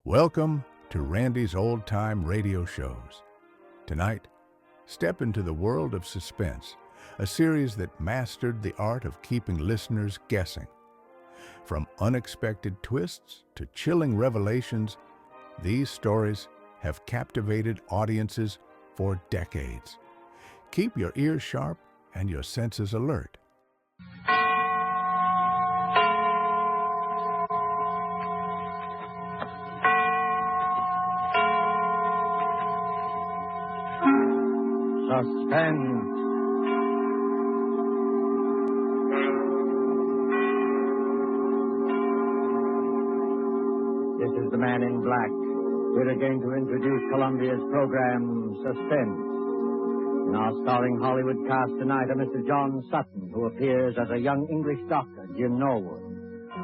Welcome to Randy's Old Time Radio Shows. Tonight, step into the world of Suspense, a series that mastered the art of keeping listeners guessing. From unexpected twists to chilling revelations, these stories have captivated audiences for decades. Keep your ears sharp and your senses alert. Suspense. This is the Man in Black. We're going to introduce Columbia's program, Suspense. In our starring Hollywood cast tonight are Mr. John Sutton, who appears as a young English doctor, Jim Norwood,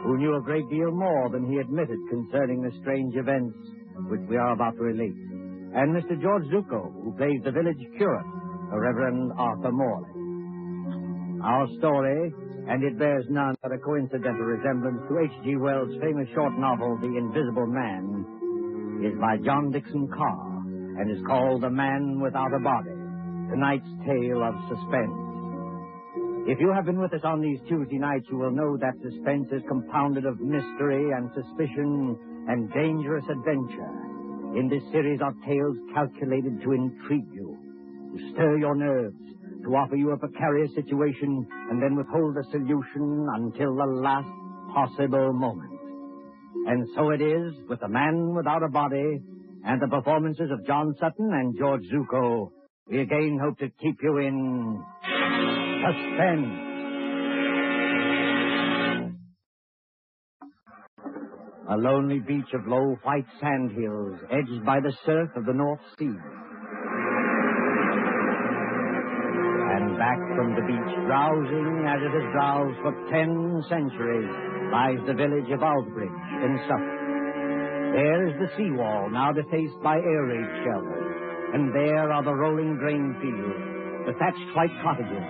who knew a great deal more than he admitted concerning the strange events which we are about to relate, and Mr. George Zucco, who plays the village curate, the Reverend Arthur Morley. Our story, and it bears none but a coincidental resemblance to H.G. Wells' famous short novel, The Invisible Man, is by John Dixon Carr, and is called The Man Without a Body, tonight's tale of suspense. If you have been with us on these Tuesday nights, you will know that suspense is compounded of mystery and suspicion and dangerous adventure. In this series of tales calculated to intrigue you, to stir your nerves, to offer you a precarious situation, and then withhold the solution until the last possible moment. And so it is with The Man Without a Body and the performances of John Sutton and George Zucco. We again hope to keep you in suspense. A lonely beach of low white sand hills edged by the surf of the North Sea. And back from the beach, drowsing as it has drowsed for 10 centuries, lies the village of Aldbridge in Suffolk. There is the seawall, now defaced by air raid shells, and there are the rolling grain fields, the thatched white cottages,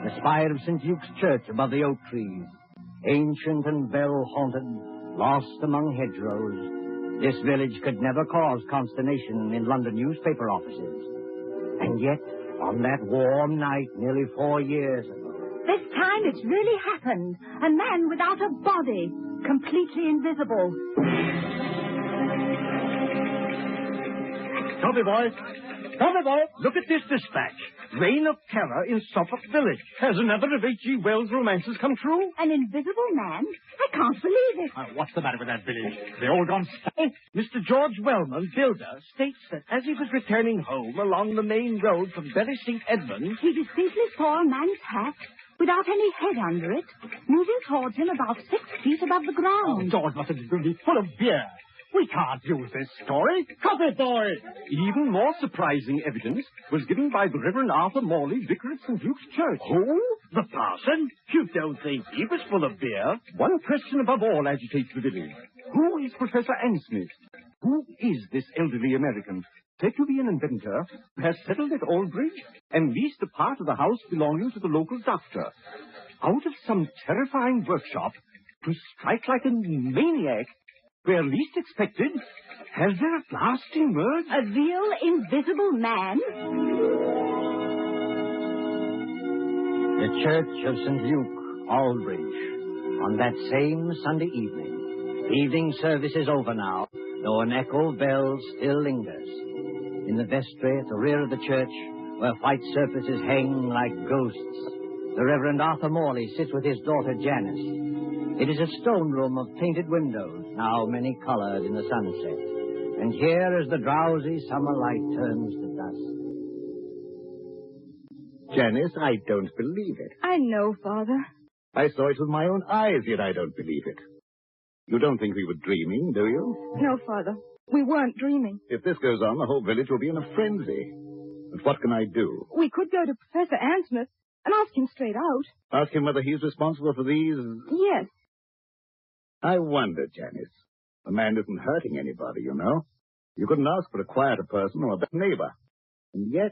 the spire of St. Luke's Church above the oak trees, ancient and bell-haunted, lost among hedgerows. This village could never cause consternation in London newspaper offices. And yet, on that warm night nearly 4 years ago... This time it's really happened. A man without a body, completely invisible. Tommy boy! Tommy boy! Look at this dispatch. Reign of terror in Suffolk Village. Has another of H.G. Wells' romances come true? An invisible man? I can't believe it. What's the matter with that village? They all gone Mr. George Wellman, builder, states that as he was returning home along the main road from Bury St. Edmunds... He distinctly saw a man's hat, without any head under it, moving towards him about 6 feet above the ground. George must have been full of beer. We can't use this story. Copy, boy! Even more surprising evidence was given by the Reverend Arthur Morley, vicar at St. Luke's Church. Who? The parson? You don't think he was full of beer? One question above all agitates the village. Who is Professor Ansmith? Who is this elderly American, said to be an inventor, who has settled at Aldbridge and leased a part of the house belonging to the local doctor? Out of some terrifying workshop, to strike like a maniac, where least expected, has there at last emerged... A real invisible man? The Church of St. Luke, Aldbridge, on that same Sunday evening. Evening service is over now, though an echo of bells still lingers. In the vestry at the rear of the church, where white surfaces hang like ghosts, the Reverend Arthur Morley sits with his daughter Janice. It is a stone room of painted windows, now many-colored in the sunset. And here, as the drowsy summer light turns to dusk. Janice, I don't believe it. I know, Father. I saw it with my own eyes, yet I don't believe it. You don't think we were dreaming, do you? No, Father. We weren't dreaming. If this goes on, the whole village will be in a frenzy. But what can I do? We could go to Professor Ansmith and ask him straight out. Ask him whether he's responsible for these... Yes. I wonder, Janice. The man isn't hurting anybody, you know. You couldn't ask for a quieter person or a better neighbor. And yet...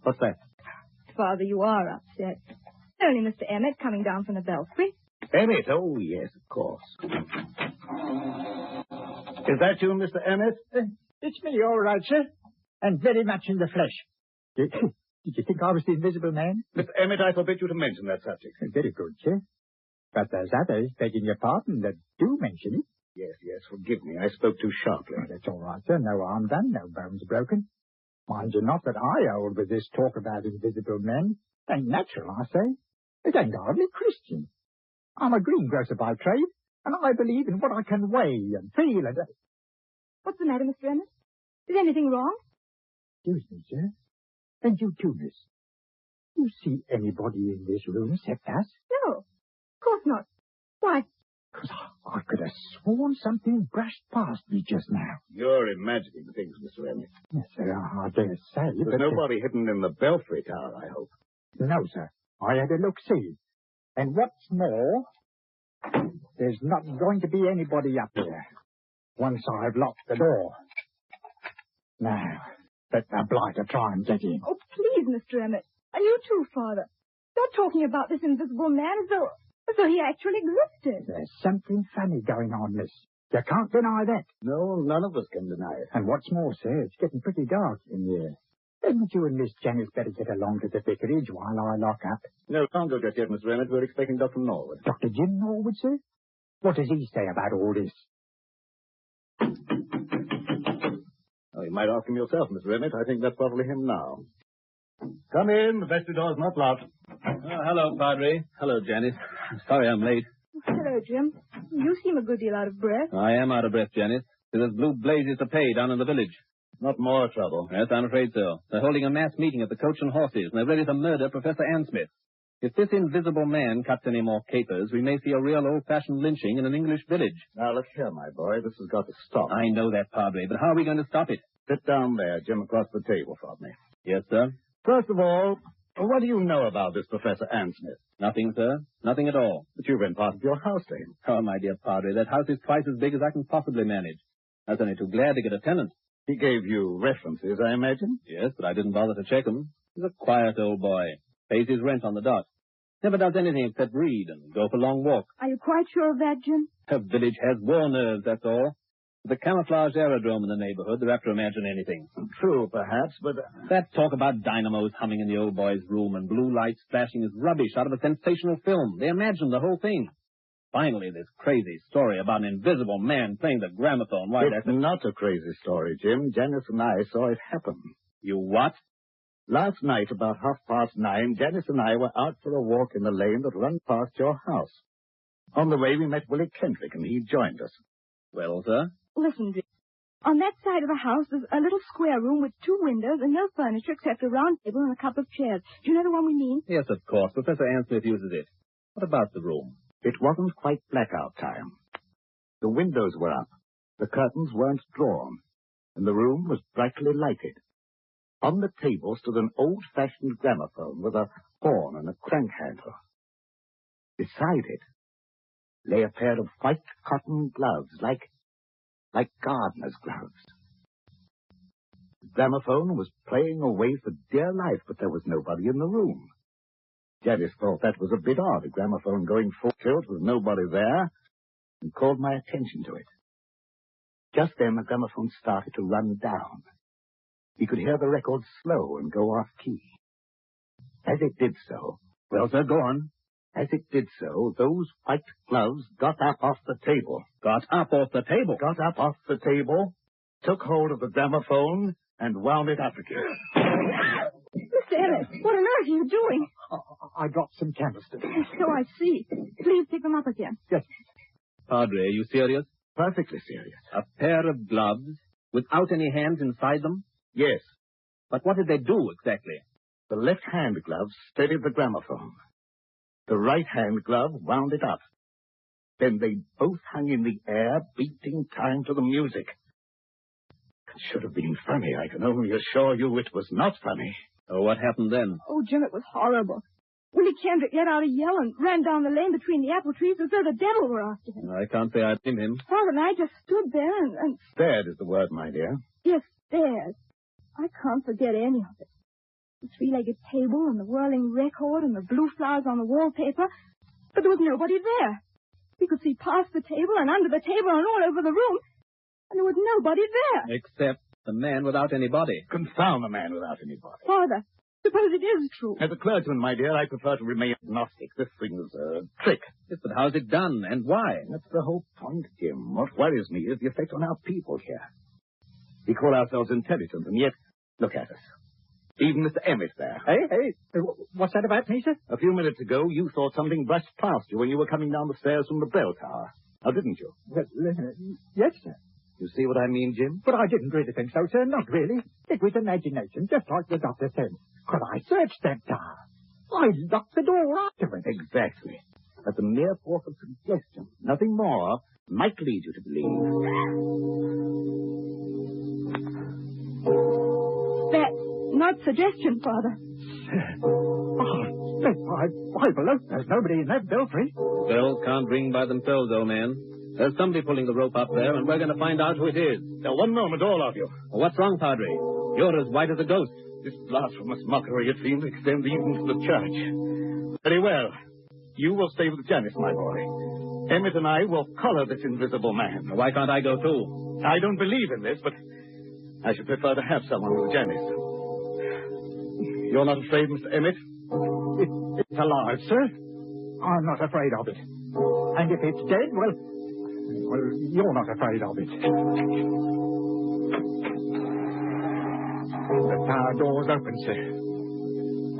What's that? Father, you are upset. Only Mr. Emmett coming down from the belfry. Emmett? Oh, yes, of course. Is that you, Mr. Emmett? It's me, all right, sir. And very much in the flesh. Did you think I was the invisible man? Mr. Emmett, I forbid you to mention that subject. Very good, sir. But there's others, begging your pardon, that do mention it. Yes, forgive me. I spoke too sharply. Oh, that's all right, sir. No harm done, no bones broken. Mind you not that I hold with this talk about invisible men. Ain't natural, I say. It ain't hardly Christian. I'm a greengrocer by trade, and I believe in what I can weigh and feel and... What's the matter, Mr. Emmett? Is anything wrong? Excuse me, sir. And you too, miss. You see anybody in this room except us? No, of course not. Why? Because I could have sworn something brushed past me just now. You're imagining things, Mr. Emmett. Yes, sir, I dare say. There's but nobody hidden in the belfry tower, I hope. No, sir. I had a look-see. And what's more, there's not going to be anybody up there once I've locked the door. Now, let the blighter try and get in. Oh, please, Mr. Emmett. And you too, Father. Stop talking about this invisible man as though he actually existed. There's something funny going on, miss. You can't deny that. No, none of us can deny it. And what's more, sir, it's getting pretty dark in here. Hadn't you and Miss Janice better get along to the vicarage while I lock up? No, can't go just yet, Mr. Emmett. We're expecting Dr. Norwood. Dr. Jim Norwood, sir? What does he say about all this? Oh, you might ask him yourself, Mr. Emmett. I think that's probably him now. Come in. The vestry door's not locked. Hello, Padre. Hello, Janice. Sorry I'm late. Hello, Jim. You seem a good deal out of breath. I am out of breath, Janice. There's blue blazes to pay down in the village. Not more trouble. Yes, I'm afraid so. They're holding a mass meeting at the Coach and Horses, and they're ready to murder Professor Ansmith. If this invisible man cuts any more capers, we may see a real old-fashioned lynching in an English village. Now, look here, my boy. This has got to stop. I know that, Padre, but how are we going to stop it? Sit down there, Jim, across the table from me. Yes, sir. First of all, what do you know about this Professor Ansmith? Nothing, sir. Nothing at all. But you rent part of your house to him. Oh, my dear Padre, that house is twice as big as I can possibly manage. I was only too glad to get a tenant. He gave you references, I imagine? Yes, but I didn't bother to check him. He's a quiet old boy. Pays his rent on the dot. Never does anything except read and go for long walks. Are you quite sure of that, Jim? The village has war nerves, that's all. With the camouflage aerodrome in the neighborhood, they're apt to imagine anything. True, perhaps, but... That talk about dynamos humming in the old boy's room and blue lights flashing is rubbish out of a sensational film. They imagine the whole thing. Finally, this crazy story about an invisible man playing the gramophone. Why, It's not a crazy story, Jim. Janice and I saw it happen. You what? Last night, about 9:30, Janice and I were out for a walk in the lane that runs past your house. On the way, we met Willie Kendrick, and he joined us. Well, sir? Listen, Jim. On that side of the house, there's a little square room with 2 windows and no furniture except a round table and a couple of chairs. Do you know the one we mean? Yes, of course. Professor Ansmith uses it. What about the room? It wasn't quite blackout time. The windows were up, the curtains weren't drawn, and the room was brightly lighted. On the table stood an old-fashioned gramophone with a horn and a crank handle. Beside it lay a pair of white cotton gloves, like gardener's gloves. The gramophone was playing away for dear life, but there was nobody in the room. Janice thought that was a bit odd, a gramophone going full tilt with nobody there, and called my attention to it. Just then the gramophone started to run down. We could hear the record slow and go off key. As it did so... Well, sir, go on. As it did so, those white gloves got up off the table. Got up off the table? Got up off the table, took hold of the gramophone, and wound it up again. Mr. Emmett, what on earth are you doing? I got some candlesticks. So I see. Please pick them up again. Yes. Padre, are you serious? Perfectly serious. A pair of gloves without any hands inside them? Yes. But what did they do exactly? The left-hand glove steadied the gramophone. The right-hand glove wound it up. Then they both hung in the air, beating time to the music. It should have been funny. I can only assure you it was not funny. Oh, what happened then? Oh, Jim, it was horrible. Willie Kendrick let out a yell and ran down the lane between the apple trees as though the devil were after him. I can't say I blame him. Father and I just stood there and... Stared is the word, my dear. Yes, stared. I can't forget any of it. The 3-legged table and the whirling record and the blue flowers on the wallpaper. But there was nobody there. We could see past the table and under the table and all over the room. And there was nobody there. Except the man without any body. Confound the man without any body. Father, suppose it is true. As a clergyman, my dear, I prefer to remain agnostic. This thing's a trick. Yes, but how's it done, and why? That's the whole point, Jim. What worries me is the effect on our people here. We call ourselves intelligent, and yet, look at us. Even Mr. Emmett there. Hey, what's that about me, sir? A few minutes ago, you thought something brushed past you when you were coming down the stairs from the bell tower. Now, didn't you? Well, yes, sir. You see what I mean, Jim? But I didn't really think so, sir. Not really. It was imagination, just like the doctor said. Could I searched that tower? I locked the door after it. Exactly. But the mere force of suggestion, nothing more, might lead you to believe. That's not suggestion, Father. Oh, why, below, there's nobody in that belfry. Bells can't ring by themselves, old man. There's somebody pulling the rope up there, and we're going to find out who it is. Now, one moment, all of you. Well, what's wrong, Padre? You're as white as a ghost. This blasphemous mockery, it seems, extends even to the church. Very well. You will stay with Janice, my boy. Emmett and I will collar this invisible man. Why can't I go, too? I don't believe in this, but I should prefer to have someone with Janice. You're not afraid, Mr. Emmett? It's alive, sir. I'm not afraid of it. And if it's dead, well, you're not afraid of it. The tower door's open, sir.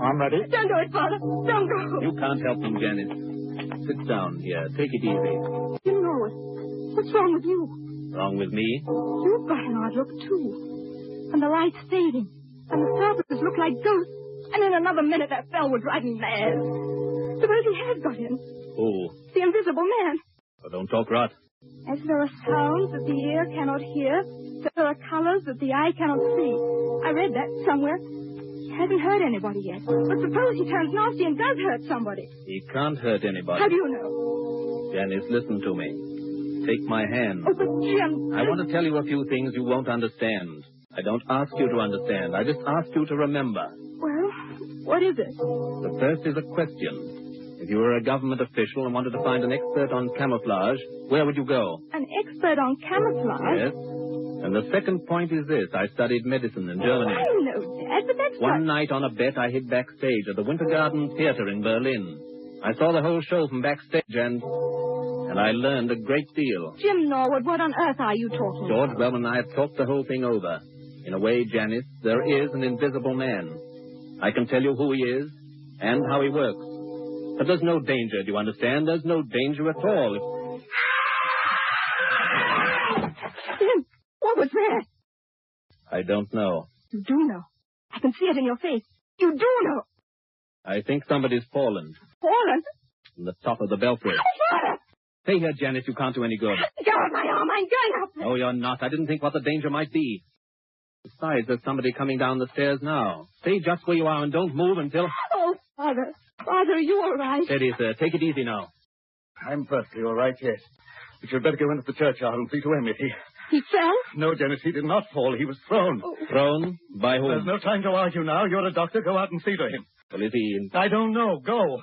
I'm ready. Don't do it, Father. Don't go. You can't help him, Janice. Sit down here. Take it easy. You know it. What's wrong with you? Wrong with me? You've got an odd look, too. And the light's fading. And the serpents look like ghosts. And in another minute, that bell would drive me mad. Suppose he has got in. Who? The invisible man. Oh, don't talk rot. As there are sounds that the ear cannot hear, so there are colors that the eye cannot see. I read that somewhere. He hasn't hurt anybody yet. But suppose he turns nasty and does hurt somebody. He can't hurt anybody. How do you know? Janice, listen to me. Take my hand. Oh, but Jim... I want to tell you a few things you won't understand. I don't ask you to understand. I just ask you to remember. Well, what is it? The first is a question. If you were a government official and wanted to find an expert on camouflage, where would you go? An expert on camouflage? Yes. And the second point is this. I studied medicine in Germany. I know, Dad, but that's One night on a bet, I hid backstage at the Winter Garden Theater in Berlin. I saw the whole show from backstage, and I learned a great deal. Jim Norwood, what on earth are you talking George about? Bell and I have talked the whole thing over. In a way, Janice, there is an invisible man. I can tell you who he is and how he works. But there's no danger, do you understand? There's no danger at all. Jim, what was that? I don't know. You do know. I can see it in your face. You do know. I think somebody's fallen Fallen? from the top of the belfry. Father! Stay here, Janice. You can't do any good. Go on my arm. I'm going up. No, you're not. I didn't think what the danger might be. Besides, there's somebody coming down the stairs now. Stay just where you are and don't move until... Oh, Father. Father, are you all right? Steady, sir. Take it easy now. I'm perfectly all right, yes. But you'd better go into the churchyard and see to Emmett. He fell? No, Janice, he did not fall. He was thrown. Oh. Thrown? By whom? There's no time to argue now. You're a doctor. Go out and see to him. Well, is he... I don't know. Go.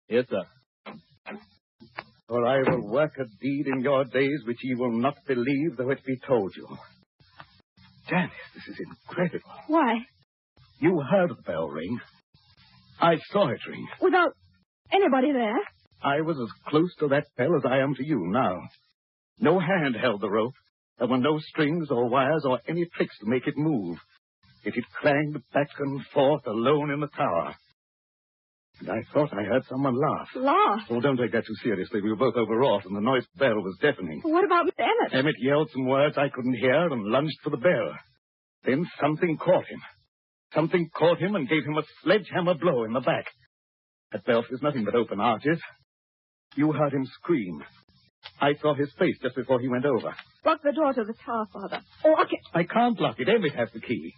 Yes, sir. For I will work a deed in your days which ye will not believe, though it be told you. Janice, this is incredible. Why? You heard the bell ring. I saw it ring. Without anybody there? I was as close to that bell as I am to you now. No hand held the rope. There were no strings or wires or any tricks to make it move. It clanged back and forth alone in the tower. And I thought I heard someone laugh. Laugh? Oh, don't take that too seriously. We were both overwrought, and the noise of the bell was deafening. What about Miss Emmett? Emmett yelled some words I couldn't hear and lunged for the bell. Then something caught him. Something caught him and gave him a sledgehammer blow in the back. That belfry's nothing but open arches. You heard him scream. I saw his face just before he went over. Lock the door to the tower, Father. Lock it. I can't lock it. Emmett has the key.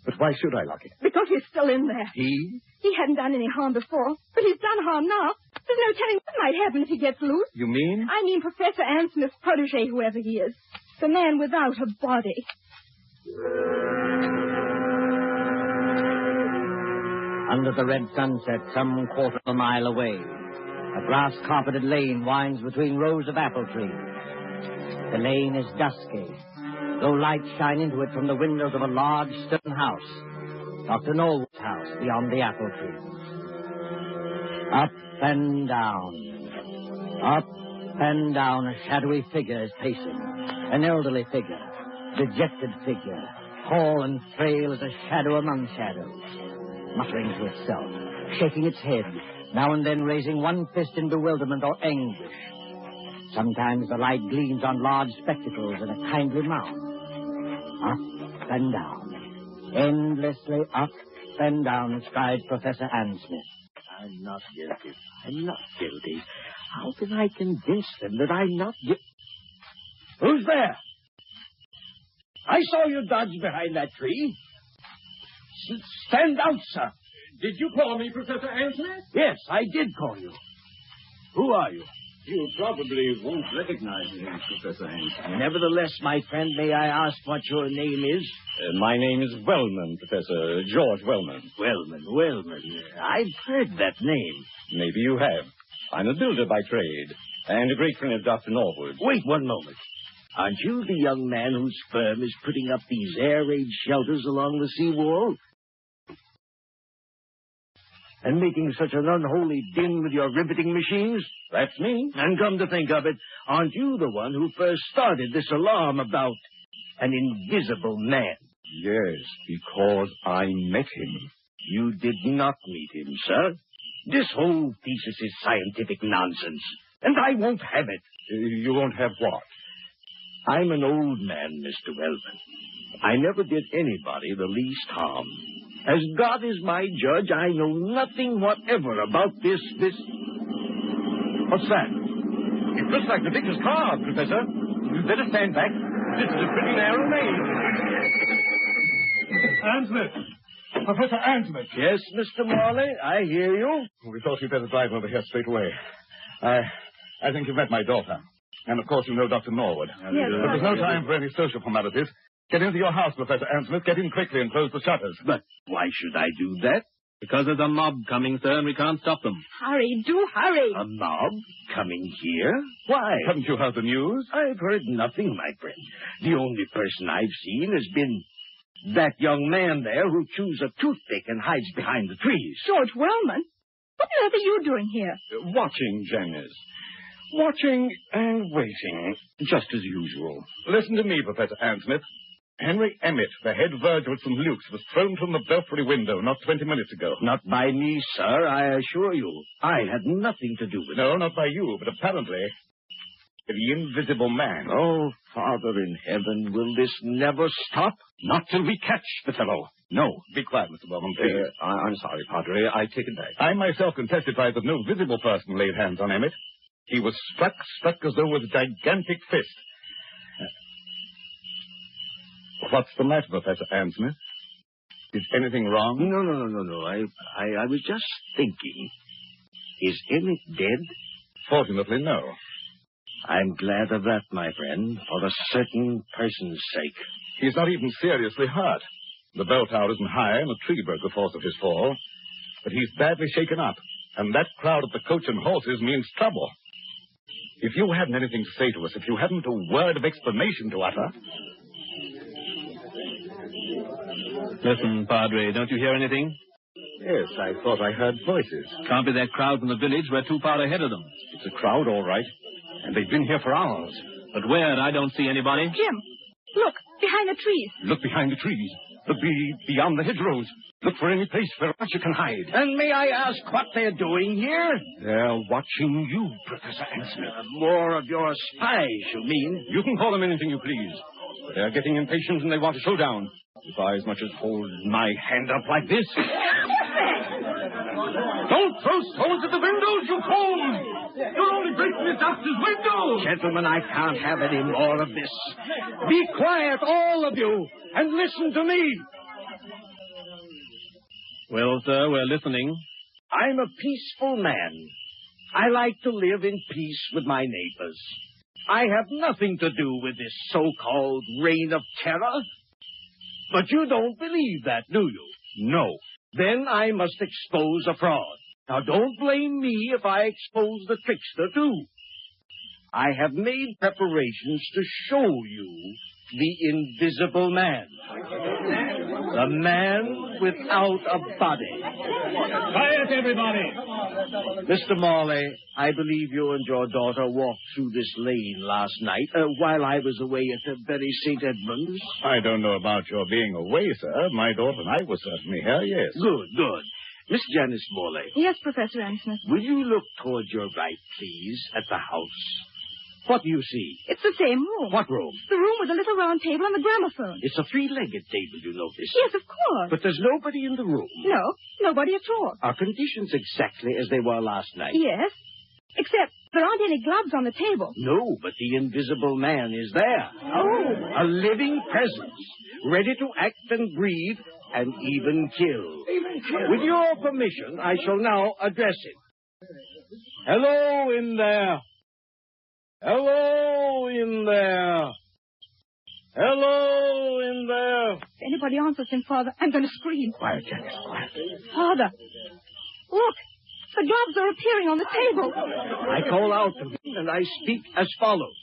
But why should I lock it? Because he's still in there. He? He hadn't done any harm before, but he's done harm now. There's no telling what might happen if he gets loose. You mean? I mean Professor Ann Smith's protege, whoever he is. The man without a body. Under the red sunset, some quarter of a mile away, a grass-carpeted lane winds between rows of apple trees. The lane is dusky, though lights shine into it from the windows of a large stone house. Dr. Norwood's house beyond the apple tree. Up and down. Up and down, a shadowy figure is pacing. An elderly figure. Dejected figure. Tall and frail as a shadow among shadows. Muttering to itself. Shaking its head. Now and then raising one fist in bewilderment or anguish. Sometimes the light gleams on large spectacles and a kindly mouth. Up and down. Endlessly up and down strides Professor Ansmith. I'm not guilty. I'm not guilty. How can I convince them that I'm not guilty? Who's there? I saw you dodge behind that tree. Stand out, sir. Did you call me, Professor Ansmith? Yes, I did call you. Who are you? You probably won't recognize me, Professor Ansmith. Nevertheless, my friend, may I ask what your name is? My name is Wellman, Professor George Wellman. Wellman. I've heard that name. Maybe you have. I'm a builder by trade, and a great friend of Dr. Norwood. Wait one moment. Aren't you the young man whose firm is putting up these air raid shelters along the seawall? And making such an unholy din with your riveting machines? That's me. And come to think of it, aren't you the one who first started this alarm about an invisible man? Yes, because I met him. You did not meet him, sir. This whole thesis is scientific nonsense, and I won't have it. You won't have what? I'm an old man, Mr. Wellman. I never did anybody the least harm. As God is my judge, I know nothing whatever about this. What's that? It looks like the victor's car, Professor. You'd better stand back. This is a pretty narrow lane. Ansmith! Professor Ansmith! Yes, Mr. Morley, I hear you. We thought you'd better drive over here straight away. I think you've met my daughter. And, of course, you know Dr. Norwood. Yes, but there's no time for any social formalities. Get into your house, Professor Ansmith. Get in quickly and close the shutters. But why should I do that? Because there's a mob coming, sir, and we can't stop them. Hurry, do hurry. A mob coming here? Why? Haven't you heard the news? I've heard nothing, my friend. The only person I've seen has been that young man there who chews a toothpick and hides behind the trees. George Wellman? What on earth are you doing here? Watching, Janice. Watching and waiting, just as usual. Listen to me, Professor Ansmith. Henry Emmett, the head verger at St. Luke's, was thrown from the belfry window not 20 minutes ago. Not by me, sir, I assure you. I had nothing to do with it. No, not by you, but apparently the invisible man. Oh, Father in heaven, will this never stop? Not till we catch the fellow. No. Be quiet, Mr. Wellman, please. I'm sorry, Padre. I take it back. I myself can testify that no visible person laid hands on Emmett. He was struck as though with a gigantic fist. What's the matter, Professor Ansmith? Is anything wrong? No. I was just thinking. Is Emmett dead? Fortunately, no. I'm glad of that, my friend, for a certain person's sake. He's not even seriously hurt. The bell tower isn't high, and a tree broke the force of his fall. But he's badly shaken up, and that crowd at the Coach and Horses means trouble. If you hadn't anything to say to us, if you hadn't a word of explanation to utter... Listen, Padre, don't you hear anything? Yes, I thought I heard voices. Can't be that crowd from the village. We're too far ahead of them. It's a crowd, all right. And they've been here for hours. But where? I don't see anybody. Jim, look, behind the trees. Look behind the trees. Look beyond the hedgerows. Look for any place where you can hide. And may I ask what they're doing here? They're watching you, Professor Ansmith. More of your spies, you mean? You can call them anything you please. But they're getting impatient and they want a showdown. If I as much as hold my hand up like this... Don't throw stones at the windows, you fool! You're only breaking the doctor's window! Gentlemen, I can't have any more of this. Be quiet, all of you, and listen to me. Well, sir, we're listening. I'm a peaceful man. I like to live in peace with my neighbors. I have nothing to do with this so-called reign of terror. But you don't believe that, do you? No. Then I must expose a fraud. Now, don't blame me if I expose the trickster, too. I have made preparations to show you the Invisible Man. The man without a body. Quiet, everybody! Mr. Morley, I believe you and your daughter walked through this lane last night while I was away at the Bury St. Edmunds. I don't know about your being away, sir. My daughter and I were certainly here, yes. Good, good. Miss Janice Morley. Yes, Professor Ansmith. Will you look towards your right, please, at the house? What do you see? It's the same room. What room? The room with the little round table and the gramophone. It's a three-legged table, you notice. Yes, of course. But there's nobody in the room. No, nobody at all. Are conditions exactly as they were last night? Yes, except there aren't any gloves on the table. No, but the Invisible Man is there. Oh. A living presence, ready to act and breathe and even kill. With your permission, I shall now address him. Hello in there. Hello in there. Hello in there. If anybody answers him, Father, I'm going to scream. Quiet, Janice, quiet. Father, look, the gloves are appearing on the table. I call out to him and I speak as follows.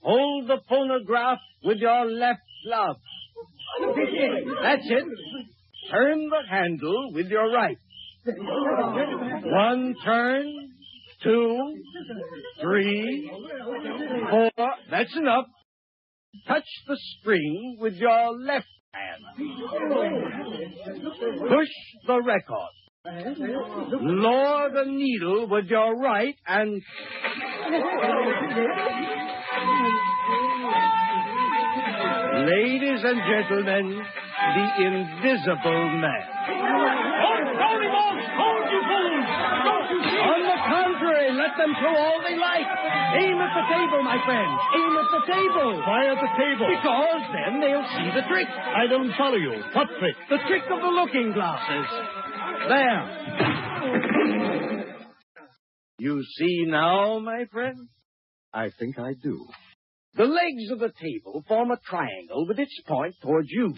Hold the phonograph with your left glove. That's it. Turn the handle with your right. One turn, 2, 3, 4. That's enough. Touch the string with your left hand. Push the record. Lower the needle with your right and... Ladies and gentlemen, the Invisible Man. Hold him on! Hold you fools! Don't you see? On the contrary, let them throw all they like. Aim at the table, my friend. Aim at the table. Why at the table? Because then they'll see the trick. I don't follow you. What trick? The trick of the looking glasses. There. You see now, my friend? I think I do. The legs of the table form a triangle with its point towards you.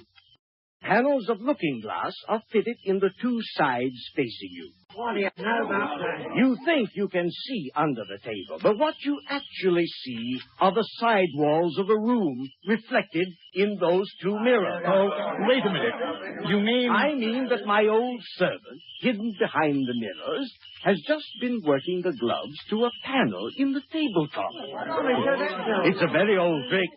Panels of looking glass are fitted in the two sides facing you. What do you know about that? You think you can see under the table, but what you actually see are the side walls of the room reflected in those two mirrors. Oh, wait a minute. You mean... I mean that my old servant, hidden behind the mirrors, has just been working the gloves to a panel in the tabletop. It's a very old trick,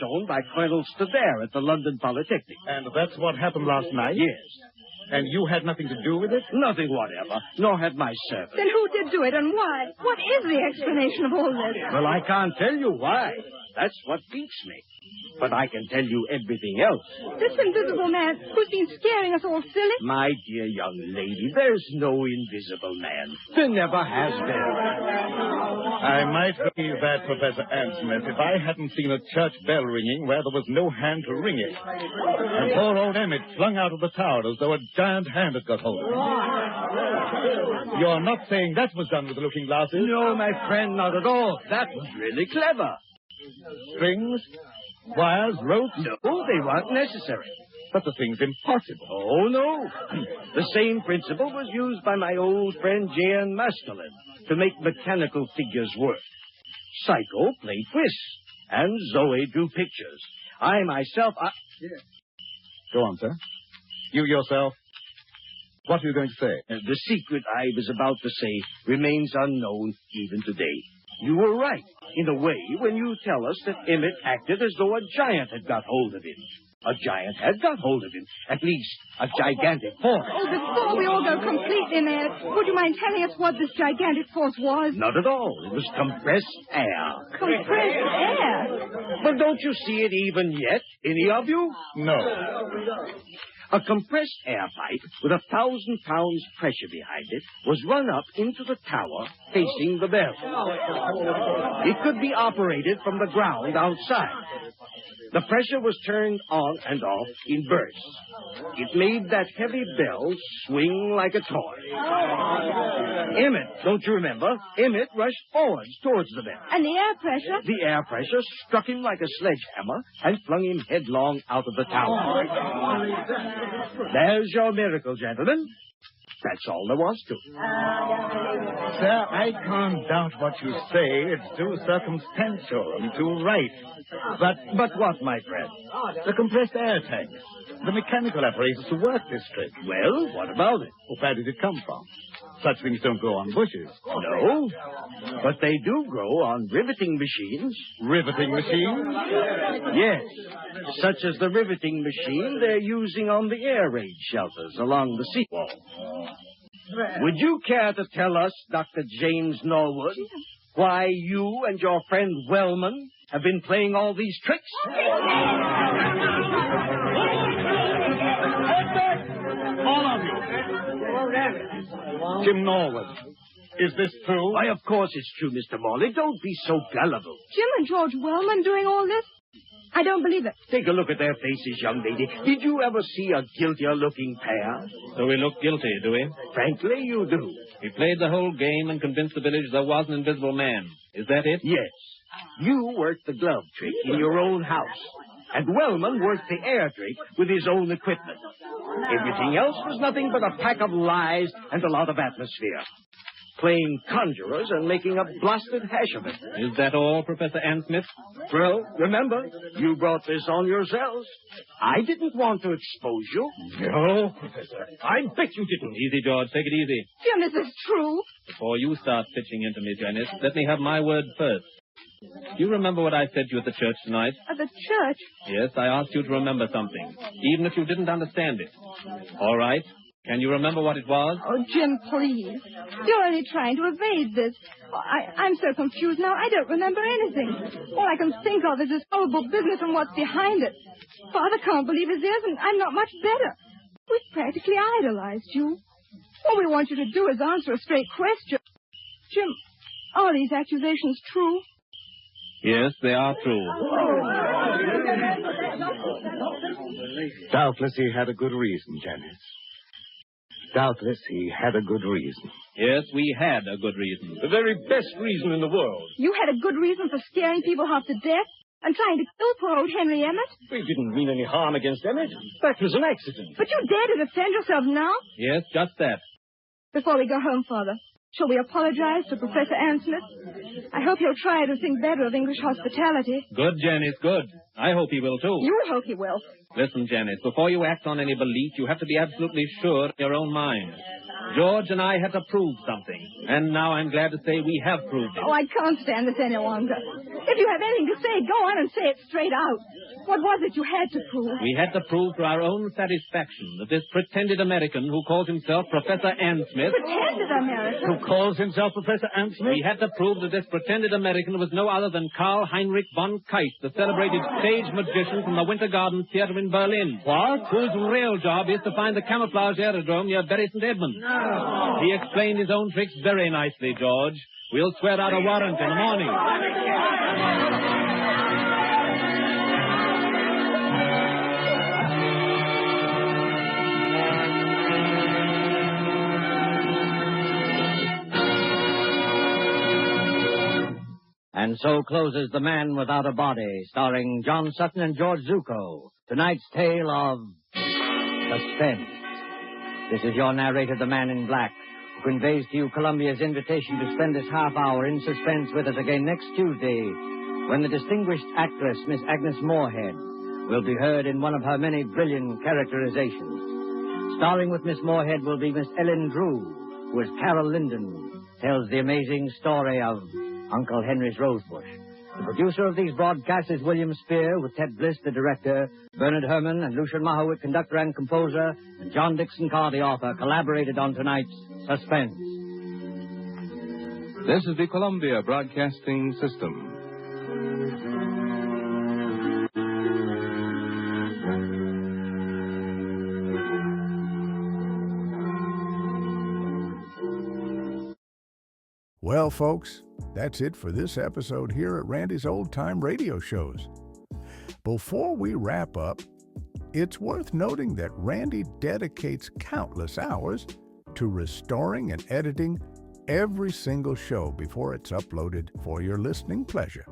shown by Colonel Stavere at the London Polytechnic. And that's what happened last night? Yes. And you had nothing to do with it? Nothing whatever, nor had my servant. Then who did do it and why? What is the explanation of all this? Well, I can't tell you why. That's what beats me. But I can tell you everything else. This Invisible Man who's been scaring us all silly? My dear young lady, there's no Invisible Man. There never has been. I might believe that, Professor Ansmith, if I hadn't seen a church bell ringing where there was no hand to ring it. And poor old Emmett flung out of the tower as though a giant hand had got hold of him. You're not saying that was done with the looking glasses? No, my friend, not at all. That was really clever. Strings, wires, ropes? No, they weren't necessary. But the thing's impossible. Oh, no. The same principle was used by my old friend J.N. Maskelyne to make mechanical figures work. Psycho played whist, and Zoe drew pictures. I myself... Go on, sir. You yourself. What are you going to say? The secret I was about to say remains unknown even today. You were right, in a way, when you tell us that Emmett acted as though a giant had got hold of him. A giant had got hold of him. At least, a gigantic force. Oh, before we all go completely mad, would you mind telling us what this gigantic force was? Not at all. It was compressed air. Compressed air? But don't you see it even yet, any of you? No. A compressed air pipe with 1,000 pounds pressure behind it was run up into the tower facing the bell. It could be operated from the ground outside. The pressure was turned on and off in bursts. It made that heavy bell swing like a toy. Emmett, don't you remember? Emmett rushed forwards towards the bell. And the air pressure? The air pressure struck him like a sledgehammer and flung him headlong out of the tower. There's your miracle, gentlemen. That's all there was to it. Sir, I can't doubt what you say. It's too circumstantial and too right. But what, my friend? The compressed air tanks, the mechanical apparatus to work this trick. Well, what about it? Well, where did it come from? Such things don't grow on bushes. No, but they do grow on riveting machines. Riveting machines? Yes, such as the riveting machine they're using on the air raid shelters along the seawall. Would you care to tell us, Dr. James Norwood, why you and your friend Wellman have been playing all these tricks? All of you. Jim Norwood, is this true? Why, of course it's true, Mr. Morley. Don't be so gullible. Jim and George Wellman doing all this? I don't believe it. Take a look at their faces, young lady. Did you ever see a guiltier-looking pair? So we look guilty, do we? Frankly, you do. We played the whole game and convinced the village there was an invisible man. Is that it? Yes. You worked the glove trick in your own house. And Wellman worked the air trick with his own equipment. Everything else was nothing but a pack of lies and a lot of atmosphere. Playing conjurers and making a blasted hash of it. Is that all, Professor Ansmith? Well, remember, you brought this on yourselves. I didn't want to expose you. No, Professor. I bet you didn't. Easy, George. Take it easy. Jim, this is true. Before you start pitching into me, Janice, let me have my word first. You remember what I said to you at the church tonight? At the church? Yes, I asked you to remember something, even if you didn't understand it. All right. Can you remember what it was? Oh, Jim, please. You're only trying to evade this. Oh, I'm so confused now, I don't remember anything. All I can think of is this horrible business and what's behind it. Father can't believe his ears, and I'm not much better. We've practically idolized you. All we want you to do is answer a straight question. Jim, are these accusations true? Yes, they are true. Doubtless he had a good reason, Janice. Doubtless he had a good reason. Yes, we had a good reason. The very best reason in the world. You had a good reason for scaring people half to death and trying to kill poor old Henry Emmett? We didn't mean any harm against Emmett. That was an accident. But you dare to defend yourself now? Yes, just that. Before we go home, Father, shall we apologize to Professor Ansmith? I hope he'll try to think better of English hospitality. Good, Janice, good. I hope he will, too. You hope he will. Listen, Janice, before you act on any belief, you have to be absolutely sure in your own mind. George and I had to prove something, and now I'm glad to say we have proved it. Oh, I can't stand this any longer. If you have anything to say, go on and say it straight out. What was it you had to prove? We had to prove to our own satisfaction that this pretended American who calls himself Professor Ansmith... Pretended American? Who calls himself Professor Ansmith? We had to prove that this pretended American was no other than Karl Heinrich von Keiss, the celebrated stage magician from the Winter Garden Theater in Berlin. What? Whose real job is to find the camouflage aerodrome near Bury St. Edmunds. No. He explained his own tricks very nicely, George. We'll swear out a warrant in the morning. And so closes The Man Without a Body, starring John Sutton and George Zucco. Tonight's tale of Suspense. This is your narrator, the Man in Black, who conveys to you Columbia's invitation to spend this half hour in suspense with us again next Tuesday, when the distinguished actress, Miss Agnes Moorehead, will be heard in one of her many brilliant characterizations. Starring with Miss Moorehead will be Miss Ellen Drew, who as Carol Linden tells the amazing story of Uncle Henry's Rosebush. The producer of these broadcasts is William Spear, with Ted Bliss, the director, Bernard Herrmann and Lucian Mahowit, conductor and composer, and John Dixon Carr, the author, collaborated on tonight's Suspense. This is the Columbia Broadcasting System. Well, folks, that's it for this episode here at Randy's Old Time Radio Shows. Before we wrap up, it's worth noting that Randy dedicates countless hours to restoring and editing every single show before it's uploaded for your listening pleasure.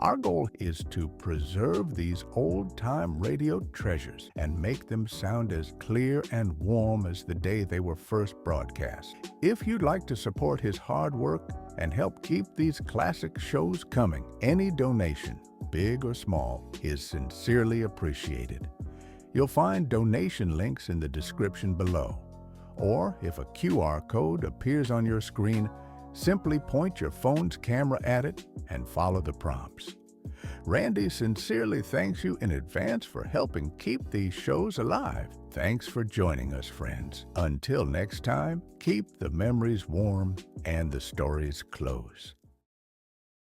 Our goal is to preserve these old-time radio treasures and make them sound as clear and warm as the day they were first broadcast. If you'd like to support his hard work and help keep these classic shows coming, any donation, big or small, is sincerely appreciated. You'll find donation links in the description below. Or if a QR code appears on your screen, simply point your phone's camera at it and follow the prompts. Randy sincerely thanks you in advance for helping keep these shows alive. Thanks for joining us, friends. Until next time, keep the memories warm and the stories close.